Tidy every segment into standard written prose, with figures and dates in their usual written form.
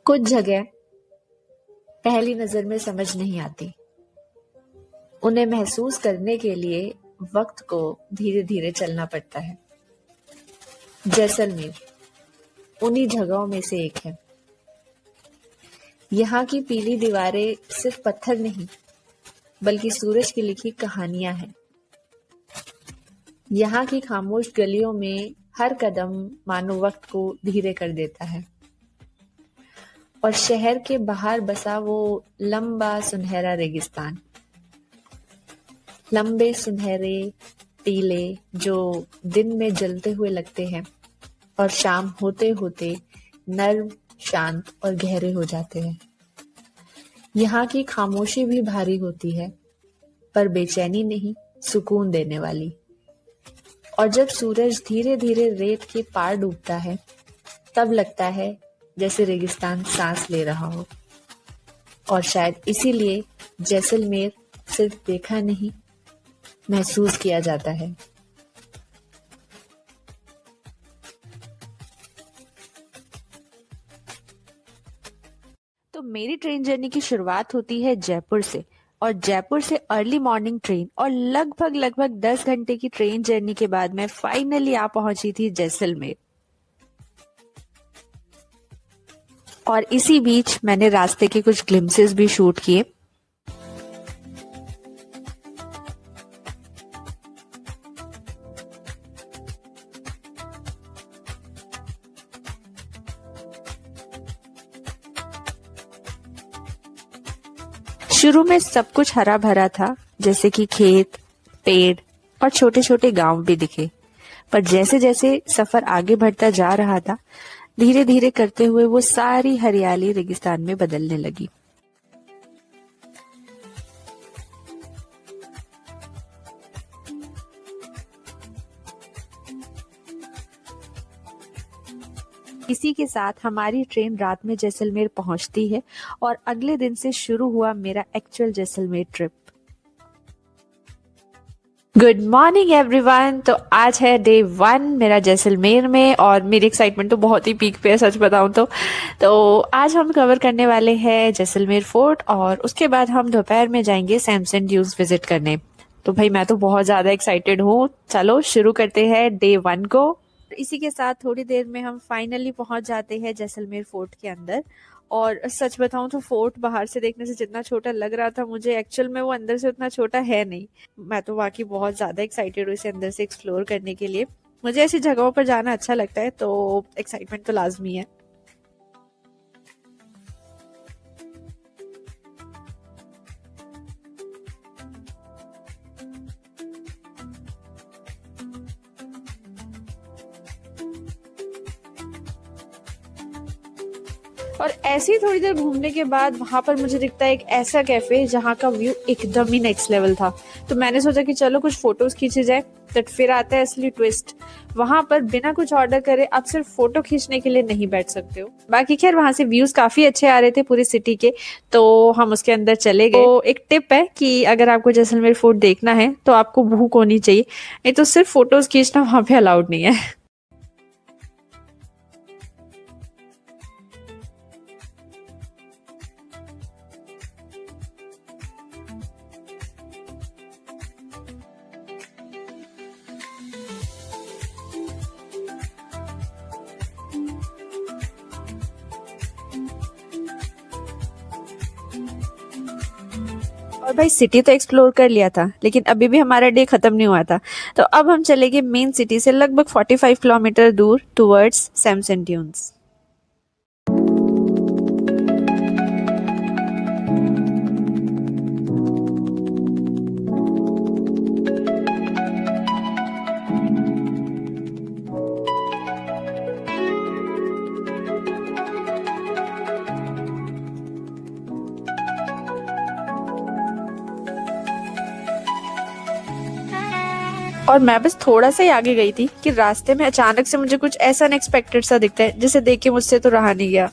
कुछ जगह पहली नजर में समझ नहीं आती। उन्हें महसूस करने के लिए वक्त को धीरे धीरे चलना पड़ता है। जैसलमेर उन्हीं जगहों में से एक है। यहाँ की पीली दीवारें सिर्फ पत्थर नहीं, बल्कि सूरज की लिखी कहानियां हैं। यहाँ की खामोश गलियों में हर कदम मानो वक्त को धीरे कर देता है। और शहर के बाहर बसा वो लंबा सुनहरा रेगिस्तान, लंबे सुनहरे टीले जो दिन में जलते हुए लगते हैं और शाम होते होते नर्म, शांत और गहरे हो जाते हैं। यहाँ की खामोशी भी भारी होती है, पर बेचैनी नहीं, सुकून देने वाली। और जब सूरज धीरे धीरे रेत के पार डूबता है, तब लगता है जैसे रेगिस्तान सांस ले रहा हो। और शायद इसीलिए जैसलमेर सिर्फ देखा नहीं, महसूस किया जाता है। तो मेरी ट्रेन जर्नी की शुरुआत होती है जयपुर से, और जयपुर से अर्ली मॉर्निंग ट्रेन और लगभग 10 घंटे की ट्रेन जर्नी के बाद मैं फाइनली आ पहुंची थी जैसलमेर। और इसी बीच मैंने रास्ते के कुछ ग्लिम्सेस भी शूट किए। शुरू में सब कुछ हरा भरा था, जैसे कि खेत, पेड़ और छोटे छोटे गांव भी दिखे। पर जैसे जैसे सफर आगे बढ़ता जा रहा था, धीरे धीरे करते हुए वो सारी हरियाली रेगिस्तान में बदलने लगी। इसी के साथ हमारी ट्रेन रात में जैसलमेर पहुंचती है और अगले दिन से शुरू हुआ मेरा actual Jaisalmer trip. Good morning everyone. तो आज है डे 1 मेरा जैसलमेर में, और मेरी एक्साइटमेंट तो बहुत ही पीक पे है, सच बताऊं तो आज हम कवर करने वाले हैं जैसलमेर फोर्ट, और उसके बाद हम दोपहर में जाएंगे सैमसन ड्यूज विजिट करने। तो भाई मैं तो बहुत ज्यादा एक्साइटेड हूँ। चलो शुरू करते हैं डे 1 को। इसी के साथ थोड़ी देर में हम फाइनली पहुंच जाते हैं जैसलमेर फोर्ट के अंदर। और सच बताऊं तो फोर्ट बाहर से देखने से जितना छोटा लग रहा था मुझे, एक्चुअल में वो अंदर से उतना छोटा है नहीं। मैं तो वाकई बहुत ज्यादा एक्साइटेड हूँ इसे अंदर से एक्सप्लोर करने के लिए। मुझे ऐसी जगहों पर जाना अच्छा लगता है, तो एक्साइटमेंट तो लाजमी है। और ऐसे ही थोड़ी देर घूमने के बाद वहां पर मुझे दिखता है एक ऐसा कैफे जहाँ का व्यू एकदम ही नेक्स्ट लेवल था। तो मैंने सोचा कि चलो कुछ फोटोज खींचे जाए। बट फिर आता है असली ट्विस्ट। वहां पर बिना कुछ ऑर्डर करे आप सिर्फ फोटो खींचने के लिए नहीं बैठ सकते हो। बाकी खैर वहां से व्यूज काफी अच्छे आ रहे थे पूरी सिटी के, तो हम उसके अंदर चले गए। तो एक टिप है कि अगर आपको जैसलमेर फोर्ट देखना है तो आपको भूख होनी चाहिए, नहीं तो सिर्फ फोटोज खींचना वहां पे अलाउड नहीं है। और भाई सिटी तो एक्सप्लोर कर लिया था, लेकिन अभी भी हमारा डे खत्म नहीं हुआ था। तो अब हम चलेंगे मेन सिटी से लगभग 45 किलोमीटर दूर टुवर्ड्स सैमसन ड्यून्स। और मैं बस थोड़ा सा ही आगे गई थी कि रास्ते में अचानक से मुझे कुछ ऐसा अनएक्सपेक्टेड सा दिखता है, जिसे देख के मुझसे तो रहा नहीं गया।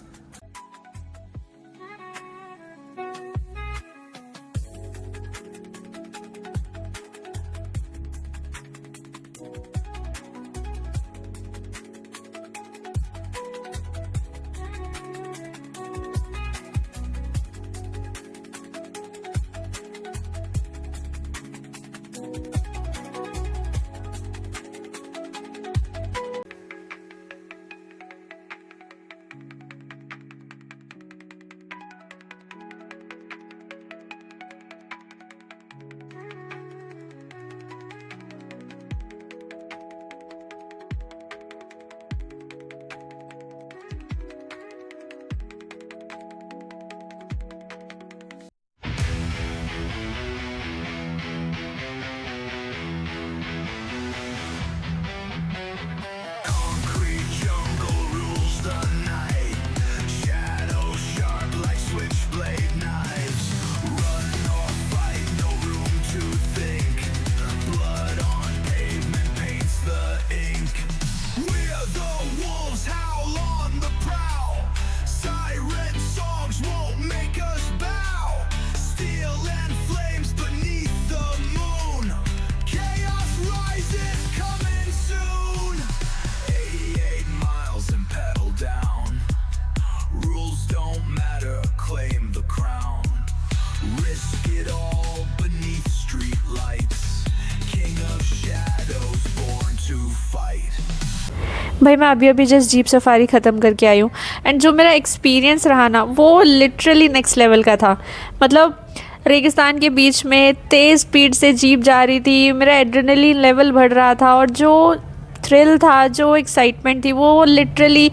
भाई मैं अभी अभी जस्ट जीप सफारी ख़त्म करके आई हूँ एंड जो मेरा एक्सपीरियंस रहा ना वो लिटरली नेक्स्ट लेवल का था। मतलब रेगिस्तान के बीच में तेज़ स्पीड से जीप जा रही थी, मेरा एड्रेनलिन लेवल बढ़ रहा था और जो थ्रिल था, जो एक्साइटमेंट थी, वो लिटरली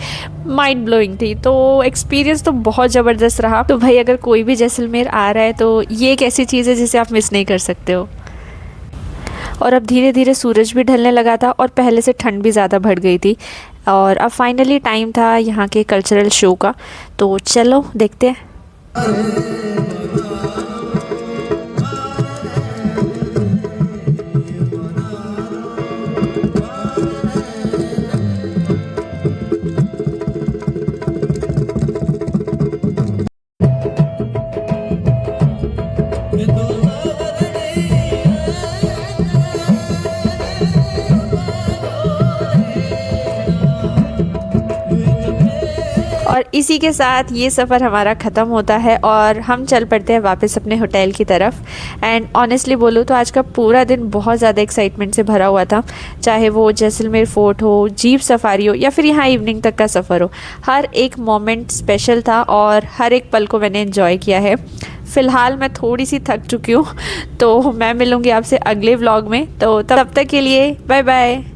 माइंड ब्लोइंग थी। तो एक्सपीरियंस तो बहुत ज़बरदस्त रहा। तो भाई अगर कोई भी जैसलमेर आ रहा है तो ये एक ऐसी चीज़ है जिसे आप मिस नहीं कर सकते हो। और अब धीरे धीरे सूरज भी ढलने लगा था और पहले से ठंड भी ज़्यादा बढ़ गई थी और अब फाइनली टाइम था यहाँ के कल्चरल शो का। तो चलो देखते हैं। और इसी के साथ ये सफ़र हमारा ख़त्म होता है और हम चल पड़ते हैं वापस अपने होटल की तरफ। एंड ऑनेस्टली बोलूँ तो आज का पूरा दिन बहुत ज़्यादा एक्साइटमेंट से भरा हुआ था, चाहे वो जैसलमेर फ़ोर्ट हो, जीप सफारी हो या फिर यहाँ इवनिंग तक का सफ़र हो। हर एक मोमेंट स्पेशल था और हर एक पल को मैंने एंजॉय किया है। फ़िलहाल मैं थोड़ी सी थक चुकी हूँ, तो मैं मिलूँगी आपसे अगले व्लॉग में। तो तब तक के लिए बाय बाय।